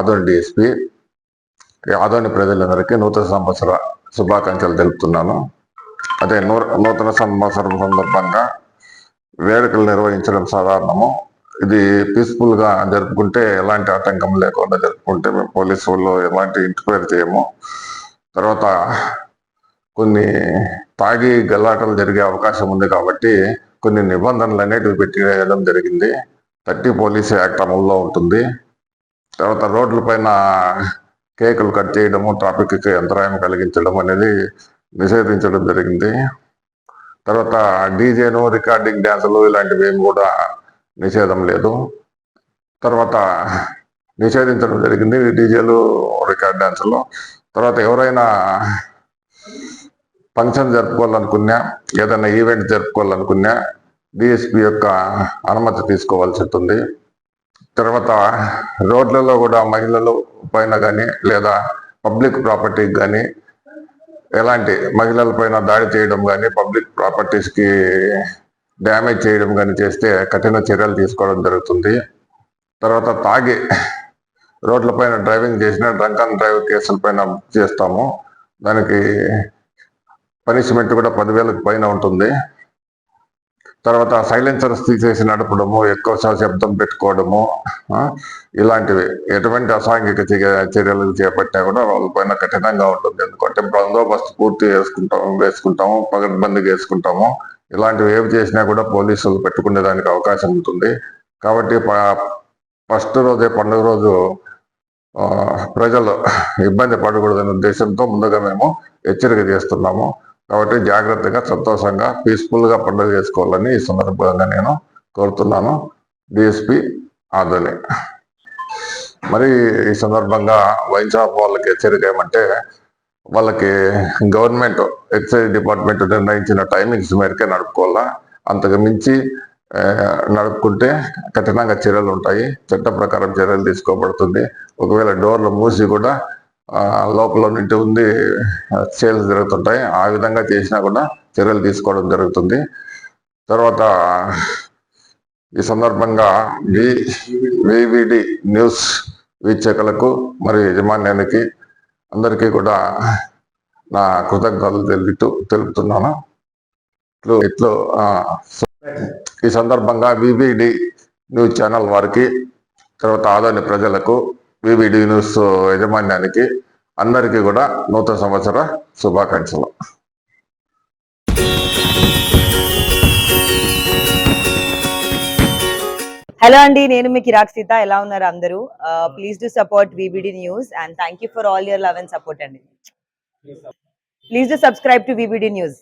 Adoni DSP Adoni ప్రజలందరికీ నూతన సంవత్సర శుభాకాంక్షలు తెలుపుతున్నాను. అదే నూతన సంవత్సరం సందర్భంగా వేడుకలు నిర్వహించడం సాధారణము. ఇది పీస్ఫుల్ గా జరుపుకుంటే ఎలాంటి ఆటంకం లేకుండా జరుపుకుంటే మేము పోలీసు వాళ్ళు ఎలాంటి ఇంటర్ఫేర్ చేయము. తర్వాత కొన్ని తాగి గల్లాటలు జరిగే అవకాశం ఉంది కాబట్టి కొన్ని నిబంధనలు అనేటివి పెట్టివేయడం జరిగింది. 30 పోలీసు యాక్ట్ అమల్లో ఉంటుంది. తర్వాత రోడ్ల పైన కేకులు కట్ చేయడము, ట్రాఫిక్ కి అంతరాయం కలిగించడం అనేది నిషేధించడం జరిగింది. తర్వాత డీజేను, రికార్డింగ్ డ్యాన్సులు ఇలాంటివి ఏమి కూడా నిషేధం లేదు. తర్వాత నిషేధించడం జరిగింది డీజేలు, రికార్డ్ డ్యాన్సులు. తర్వాత ఎవరైనా ఫంక్షన్ జరుపుకోవాలనుకున్నా, ఏదైనా ఈవెంట్ జరుపుకోవాలనుకున్నా డిఎస్పి యొక్క అనుమతి తీసుకోవాల్సి ఉంటుంది. తర్వాత రోడ్లలో కూడా మహిళల పైన కానీ లేదా పబ్లిక్ ప్రాపర్టీకి కానీ ఎలాంటి మహిళల పైన దాడి చేయడం కానీ, పబ్లిక్ ప్రాపర్టీస్ కి డ్యామేజ్ చేయడం కానీ చేస్తే కఠిన చర్యలు తీసుకోవడం జరుగుతుంది. తర్వాత తాగి రోడ్ల పైన డ్రైవింగ్ చేసిన డ్రంక్ అండ్ డ్రైవ్ కేసుల పైన చేస్తాము. దానికి పనిష్మెంట్ కూడా 10,000 పైన ఉంటుంది. తర్వాత సైలెన్సర్స్ తీసేసి నడపడము, ఎక్కువ శబ్దం పెట్టుకోవడము, ఇలాంటివి ఎటువంటి అసాంఘిక చర్యలు చేపట్టినా కూడా వాళ్ళపైన కఠినంగా ఉంటుంది. ఎందుకంటే బందోబస్తు పూర్తి వేసుకుంటాము, పగడ్బందీగా వేసుకుంటాము. ఇలాంటివి ఏవి చేసినా కూడా పోలీసులు పెట్టుకునే దానికి అవకాశం ఉంటుంది. కాబట్టి ఫస్ట్ రోజే, పండుగ రోజు ప్రజలు ఇబ్బంది పడకూడదనే ఉద్దేశంతో ముందుగా మేము హెచ్చరిక చేస్తున్నాము. కాబట్టి జాగ్రత్తగా, సంతోషంగా, పీస్ఫుల్ గా పండుగ చేసుకోవాలని ఈ సందర్భంగా నేను కోరుతున్నాను. డిఎస్పి ఆదోని. మరి ఈ సందర్భంగా వైన్ షాప్ వాళ్ళకి హెచ్చరిక ఏమంటే, వాళ్ళకి గవర్నమెంట్ ఎక్సైజ్ డిపార్ట్మెంట్ నిర్ణయించిన టైమింగ్స్ మేరకే నడుపుకోవాలా. అంతకు మించి నడుపుకుంటే కఠినంగా చర్యలు ఉంటాయి. చట్ట ప్రకారం చర్యలు తీసుకోబడుతుంది. ఒకవేళ డోర్లు మూసి కూడా లోపల నుండి ఉంది సేల్స్ జరుగుతుంటాయి. ఆ విధంగా చేసినా కూడా చర్యలు తీసుకోవడం జరుగుతుంది. తర్వాత ఈ సందర్భంగా వివిడి న్యూస్ వీక్షకులకు మరియు యజమాన్యానికి అందరికీ కూడా నా కృతజ్ఞతలు తెలుపుతున్నాను. ఇట్లు ఈ సందర్భంగా వివిడి న్యూస్ ఛానల్ వారికి, తర్వాత ఆదోని ప్రజలకు, వివిడి న్యూస్ యాజమాన్యానికి అందరికీ కూడా నూతన సంవత్సర శుభాకాంక్షలు. హలో అండి, నేను మీ కిరాక్ సీత. ఎలా ఉన్నారు అందరూ? Please do support VBD news and thank you for all your love and support అండి. Please do subscribe to VBD news.